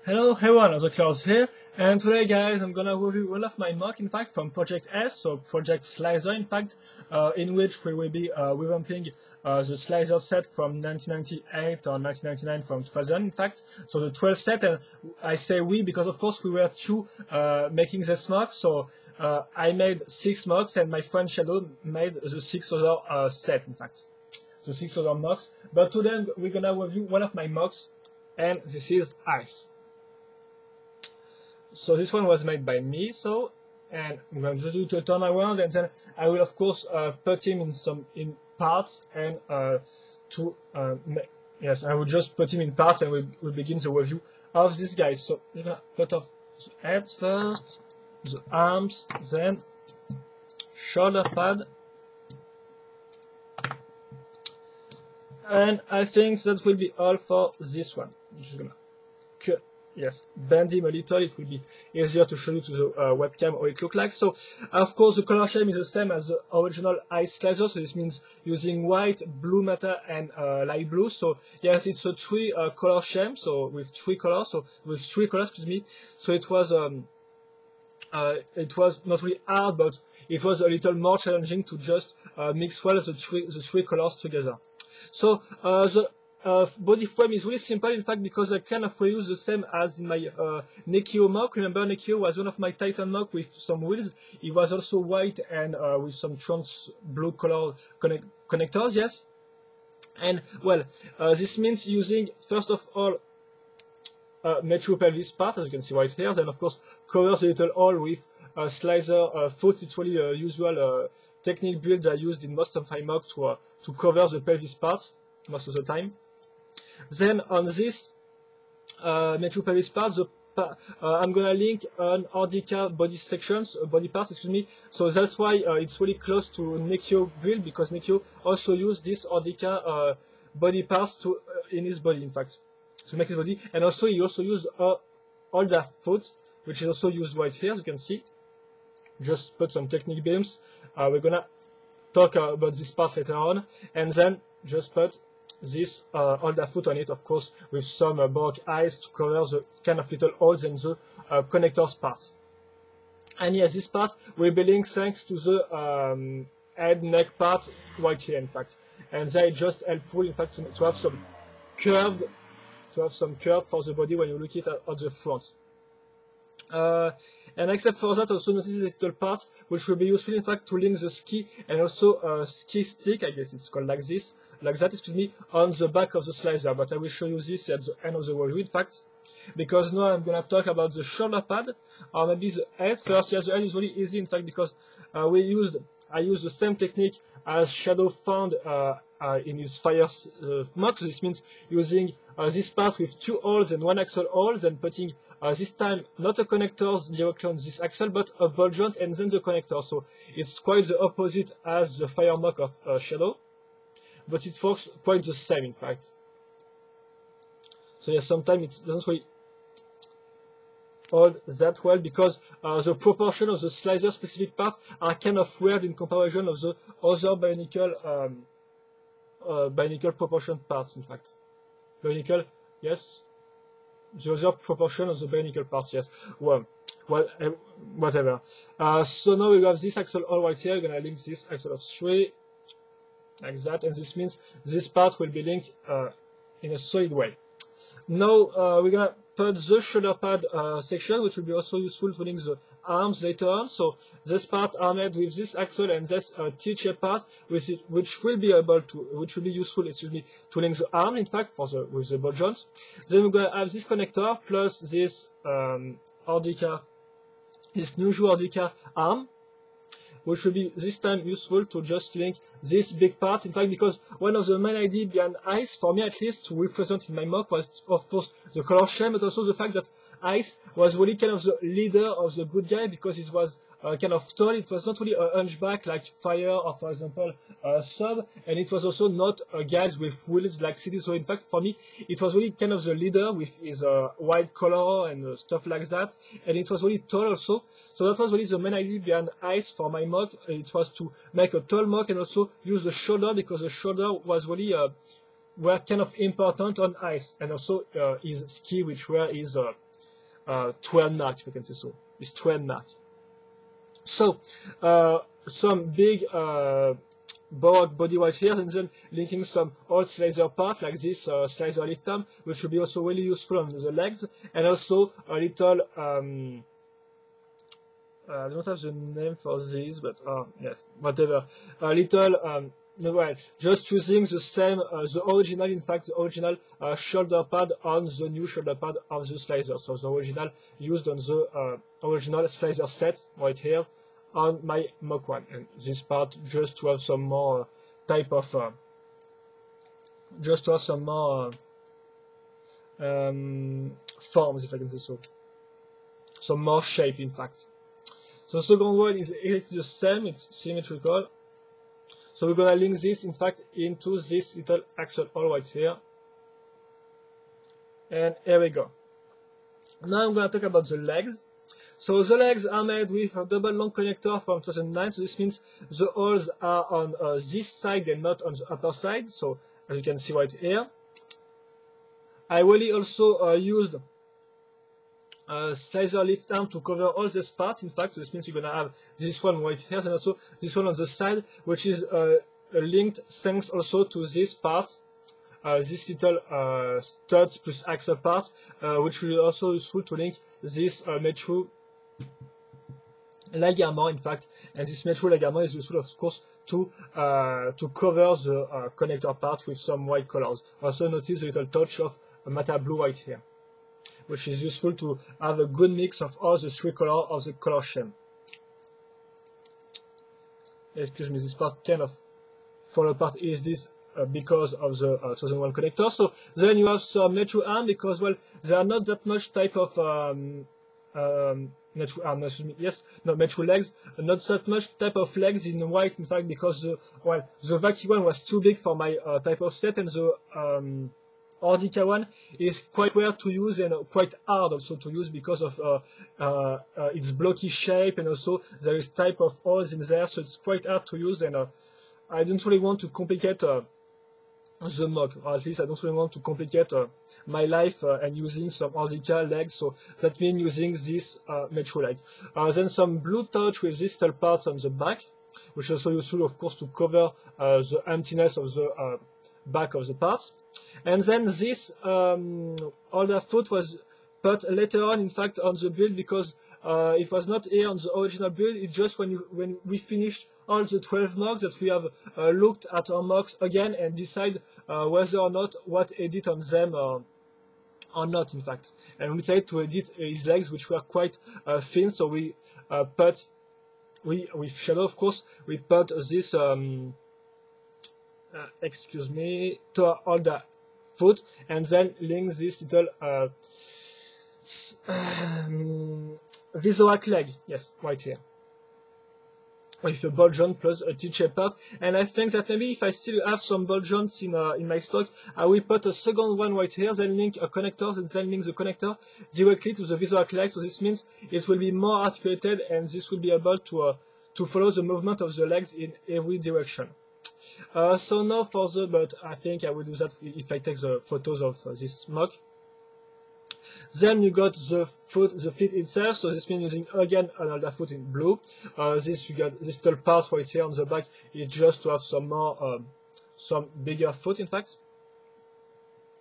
Hello everyone, the Clouds here, and today guys I'm gonna review one of my mock in fact from Project S, so Project Slicer in fact, in which we will be revamping the Slicer set from 1998 or 1999 from 2000 in fact, so the 12 set, and I say we because of course we were two making this mock, so I made 6 mocks and my friend Shadow made the 6 other set in fact, the 6 other mocks, but today we're gonna review one of my mocks, and this is Ice. So this one was made by me, and I'm going to do a turn around, and then I will of course put him in parts, and yes, I will just put him in parts, and we'll begin the review of this guy. So I'm gonna cut off the head first, the arms, then shoulder pad, and I think that will be all for this one. I'm just gonna cut. Yes, bend him a little, it will be easier to show you to the webcam how it looks like. So, of course, the color scheme is the same as the original Icestriker, so this means using white, blue matter, and light blue. So, yes, it's a 3 color scheme, so with 3 colors, excuse me. So it was not really hard, but it was a little more challenging to just mix well the three colors together. So, the body frame is really simple in fact, because I kind of reuse the same as in my Nekio mock. Remember, Nekio was one of my Titan mock with some wheels. It was also white and with some trans blue color connectors, yes. And well, this means using first of all metro pelvis part, as you can see right here, then of course cover the little hole with slicer foot. It's really a usual technique build I used in most of my mock to cover the pelvis part most of the time. Then on this metro pelvis part, I'm gonna link an Ordica body sections, body parts, excuse me. So that's why it's really close to Nekio build, because Nekio also used this Ordica body parts in his body, in fact, to make his body. And also he also used all the foot, which is also used right here, as you can see. Just put some technique beams. We're gonna talk about this part later on, and then just put this all the foot on it, of course, with some Borg eyes to cover the kind of little holes in the connectors part. And yes, this part will be linked thanks to the head neck part right here, in fact, and they just helpful, in fact, to have some curve for the body when you look at it at the front. And except for that, also notice this little part which will be useful in fact to link the ski and also ski stick, I guess it's called like that, excuse me, on the back of the slicer. But I will show you this at the end of the review, in fact, because now I'm gonna talk about the shoulder pad, or maybe the head first. Yes, the head is really easy, in fact, because I used the same technique as Shadow found in his fire mock. So this means using this part with 2 holes and 1 axle hole, then putting this time not a connectors directly on this axle, but a ball joint and then the connector. So it's quite the opposite as the fire mock of Shadow, but it works quite the same, in fact. So yes, sometimes it doesn't really hold that well, because the proportion of the slicer specific part are kind of weird in comparison of the other Bionicle proportion parts, in fact. Bionicle, yes. The other proportion of the Bionicle parts, yes. Well, whatever. So now we have this axle hole right here. We're gonna link this axle of 3 like that, and this means this part will be linked in a solid way. Now we're gonna put the shoulder pad section, which will be also useful to link the arms later on. So this part are made with this axle and this T-shape part, which will be useful, excuse me, to link the arm, in fact, with the ball joints. Then we're gonna have this connector plus this this Nuju Ordica arm, which will be this time useful to just link these big parts, in fact, because one of the main ideas behind Ice, for me at least, to represent in my mock was, of course, the color scheme, but also the fact that Ice was really kind of the leader of the good guy, because it was kind of tall. It was not really a hunchback like Fire or, for example, Sub, and it was also not guys with wheels like City. So in fact, for me, it was really kind of the leader with his white color and stuff like that, and it was really tall also. So that was really the main idea behind Ice for my mock. It was to make a tall mock and also use the shoulder, because the shoulder was really were kind of important on Ice, and also his ski, which were his trademark, if I can say so. It's trademark. So some big Baroque body right here, and then linking some old slicer part like this slicer lift arm, which will be also really useful on the legs, and also a little I don't have the name for this, but yes, whatever. A little well, just using the same, the original, in fact, the original shoulder pad on the new shoulder pad of the slicer. So the original used on the original slicer set right here on my Mach 1. And this part just to have some more type of, just to have some more forms, if I can say so. Some more shape, in fact. So the second one is exactly the same, it's symmetrical. So we're gonna link this, in fact, into this little axle hole right here. And here we go. Now I'm gonna talk about the legs. So the legs are made with a double long connector from 2009. So this means the holes are on this side and not on the upper side. So as you can see right here. I really also used slicer lift arm to cover all these parts. In fact, so this means you're gonna have this one right here and also this one on the side, which is linked thanks also to this part, this little studs plus axle part, which will also useful to link this metal ligament, in fact, and this metal ligament is useful, of course, to cover the connector part with some white colors. Also notice a little touch of matte blue right here, which is useful to have a good mix of all the three colors of the color scheme. Excuse me, this part kind of fall apart is this because of the 2001 connector. So then you have some metal arm because, well, there are not that much type of metal arm, metal legs, not that much type of legs in white, in fact, because the vacuum one was too big for my type of set, and the Ordica one is quite rare to use and quite hard also to use because of its blocky shape, and also there is type of holes in there, so it's quite hard to use, and I don't really want to complicate the Mach, or at least I don't really want to complicate my life and using some Ordica legs, so that means using this metal leg. Then some blue touch with these little parts on the back, which is also useful, of course, to cover the emptiness of the back of the parts. And then this older foot was put later on, in fact, on the build because it was not here on the original build. It's just when we finished all the 12 mocks that we have looked at our mocks again and decide whether or not what edit on them or not, in fact. And we decided to edit his legs, which were quite thin, so we put, with shadow, of course, we put this excuse me, to all the foot, and then link this little Visorac leg, yes, right here, with a ball joint plus a T-shaped part. And I think that maybe if I still have some ball joints in my stock, I will put a second one right here, then link a connector, and then link the connector directly to the Visorac leg. So this means it will be more articulated, and this will be able to follow the movement of the legs in every direction. So now for the, but I think I will do that if I take the photos of this mock. Then you got the feet itself, so this means using again another foot in blue. This you got this little part right here on the back is just to have some more, some bigger foot, in fact.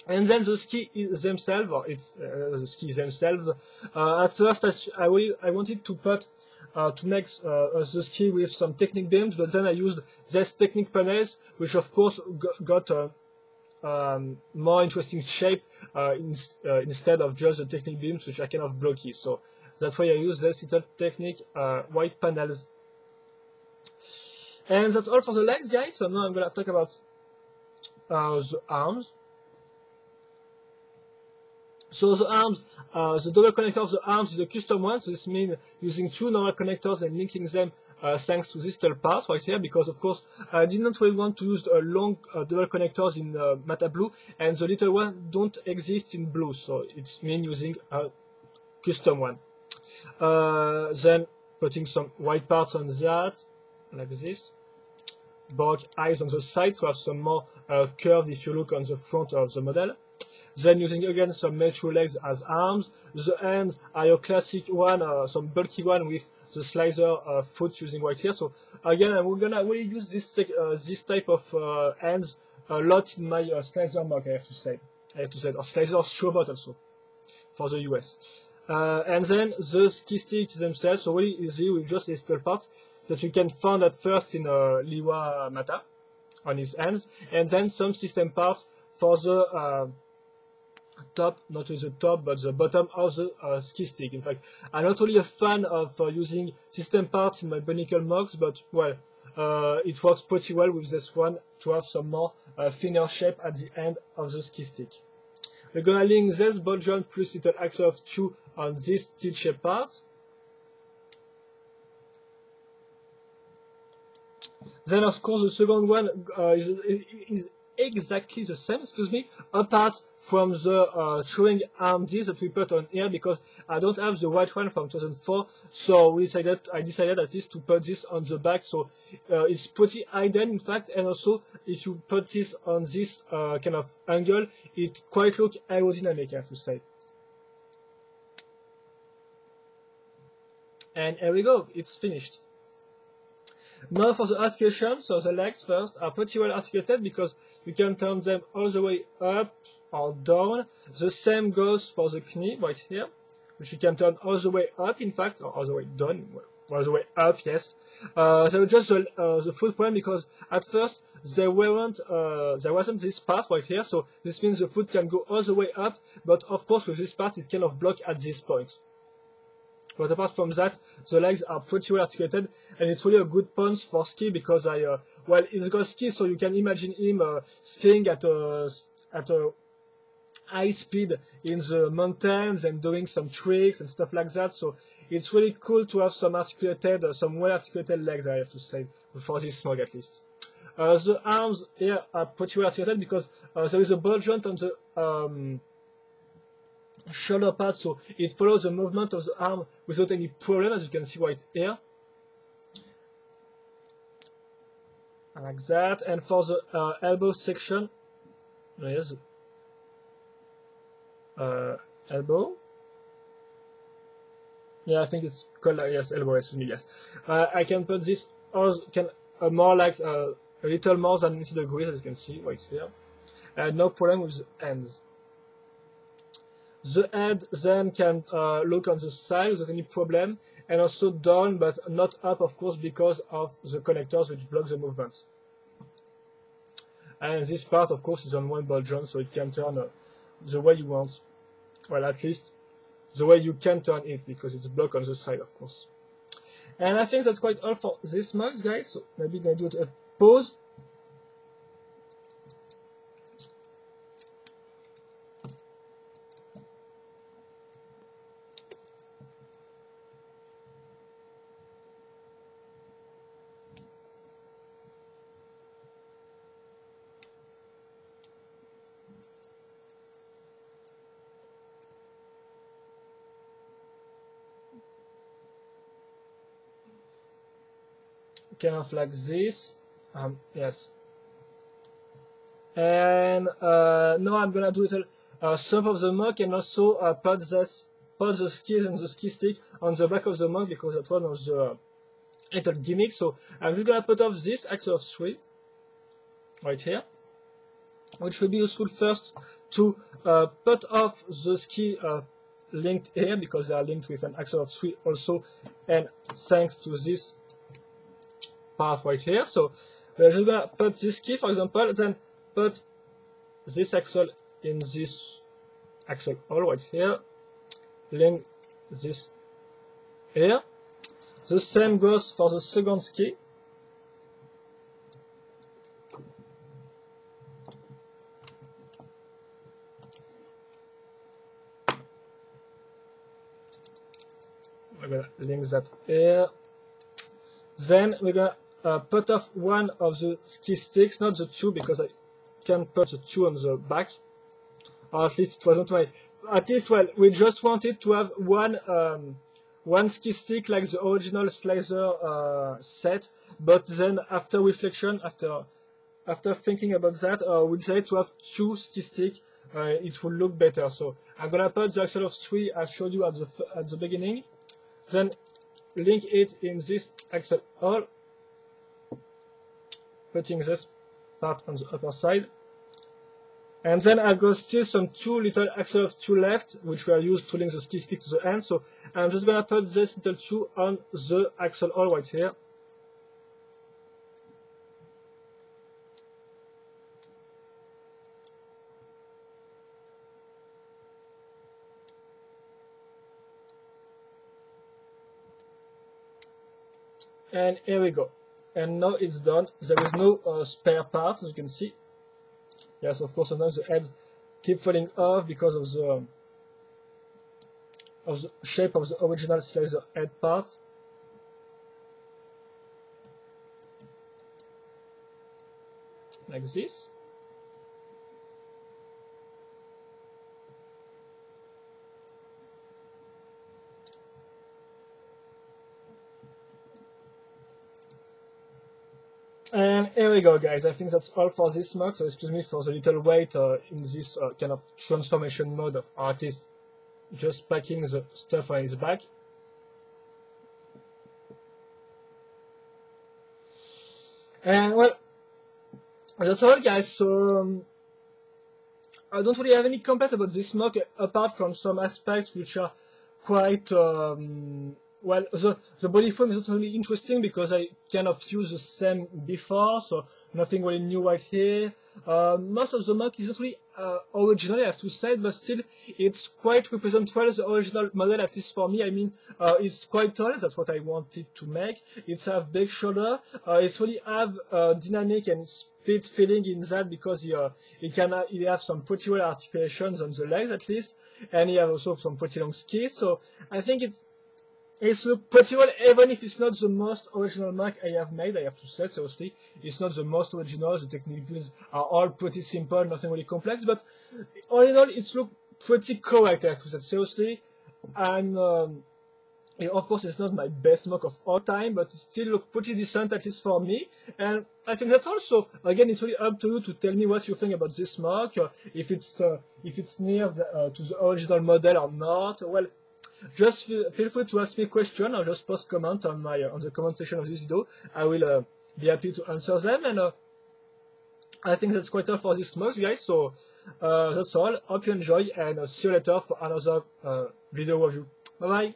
And then the ski themselves, or it's the skis themselves. At first, I wanted to put to make the ski with some Technic beams, but then I used this Technic panels, which of course got more interesting shape instead of just the Technic beams, which are kind of blocky. So that's why I use this little Technic white panels. And that's all for the legs, guys. So now I'm gonna talk about the arms. So the arms, the double connector of the arms is a custom one, so this means using two normal connectors and linking them thanks to this little part right here, because of course I did not really want to use long double connectors in matte blue, and the little one don't exist in blue, so it's mean using a custom one. Then putting some white parts on that, like this. Baroque eyes on the side to have some more curved if you look on the front of the model. Then using again some metal legs as arms. The hands are your classic one, some bulky one with the slicer foot using right here. So again, I'm gonna really use this type of hands a lot in my slicer mock. I have to say, or slicer strobot also for the US. And then the ski sticks themselves, so really easy with just a little part that you can find at first in Liwa Mata on his hands, and then some system parts for the top, not with the top, but the bottom of the ski stick. In fact, I'm not really a fan of using system parts in my Bionicle mocks, but well, it works pretty well with this one to have some more thinner shape at the end of the ski stick. We're gonna link this ball joint plus little axle of 2 on this steel shape part. Then of course the second one is exactly the same, excuse me, apart from the throwing arm disc that we put on here, because I don't have the white one from 2004, so I decided at least to put this on the back, so it's pretty hidden in fact, and also if you put this on this kind of angle, it quite look aerodynamic, I have to say. And here we go, it's finished. Now for the articulation, so the legs first are pretty well articulated because you can turn them all the way up or down. The same goes for the knee right here, which you can turn all the way up in fact, or all the way down, all the way up, yes. So just the foot point, because at first there wasn't this part right here, so this means the foot can go all the way up, but of course with this part it's kind of blocked at this point. But apart from that, the legs are pretty well articulated, and it's really a good punch for ski because well, he's got ski, so you can imagine him skiing at a high speed in the mountains and doing some tricks and stuff like that. So it's really cool to have some articulated, some well articulated legs, I have to say, for this mug at least. The arms here are pretty well articulated because there is a ball joint on the shoulder pad, so it follows the movement of the arm without any problem, as you can see right here, like that. And for the elbow section, yes, elbow, yeah, I think it's called yes, elbow, excuse me, yes. I can put this more like a little more than 90 degrees, as you can see right here, and no problem with the ends. The head then can look on the side without any problem, and also down, but not up, of course, because of the connectors which block the movement. And this part, of course, is on one ball joint, so it can turn the way you want. Well, at least the way you can turn it, because it's blocked on the side, of course. And I think that's quite all for this mug, guys. So maybe gonna do a pause. Kind of like this, yes. And now I'm gonna do some of the mug, and also put the skis and the ski stick on the back of the mug, because that one was the little gimmick. So I'm just gonna put off this axle of 3 right here, which will be useful first to put off the ski linked here, because they are linked with an axle of 3 also, and thanks to this part right here. So we're just gonna put this key, for example, then put this axle in this axle hole right here, link this here. The same goes for the second ski. We're gonna link that here. Then we're gonna put off one of the ski sticks, not the 2, because I can't put the 2 on the back, or at least it wasn't my. At least, well, we just wanted to have one ski stick like the original slicer set, but then after reflection, after thinking about that, we decided to have 2 ski sticks, it will look better. So I'm gonna put the axle of 3 I showed you at the beginning, then link it in this axle hole, putting this part on the upper side. And then I've got still some 2 little axle of 2 left, which we are used to link the ski stick to the end. So I'm just gonna put this little 2 on the axle hole right here. And here we go. And now it's done. There is no spare part, as you can see. Yes, of course, sometimes the heads keep falling off because of the shape of the original slicer head part. Like this. And here we go, guys. I think that's all for this mug. So excuse me for the little wait in this kind of transformation mode of artist just packing the stuff on his back. And well, that's all, guys. So I don't really have any complaint about this mug apart from some aspects which are quite well, the body frame is not really interesting because I kind of used the same before, so nothing really new right here. Most of the mug is not really original, I have to say, but still it's quite represent well the original model, at least for me. I mean, it's quite tall, that's what I wanted to make. It's have big shoulder, it's really have dynamic and speed feeling in that because he have some pretty well articulations on the legs at least, and he have also some pretty long skis, so I think it's look pretty well, even if it's not the most original Mac I have made, I have to say, seriously. It's not the most original, the techniques are all pretty simple, nothing really complex, but all in all, it's look pretty correct, I have to say, seriously. And of course, it's not my best Mac of all time, but it still look pretty decent, at least for me. And I think that's also, again, it's really up to you to tell me what you think about this Mac, if it's near to the original model or not. Well, just feel free to ask me a question or just post comment on the comment section of this video. I will be happy to answer them, and I think that's quite all for this month, guys. So that's all. Hope you enjoy, and see you later for another video review. Bye bye.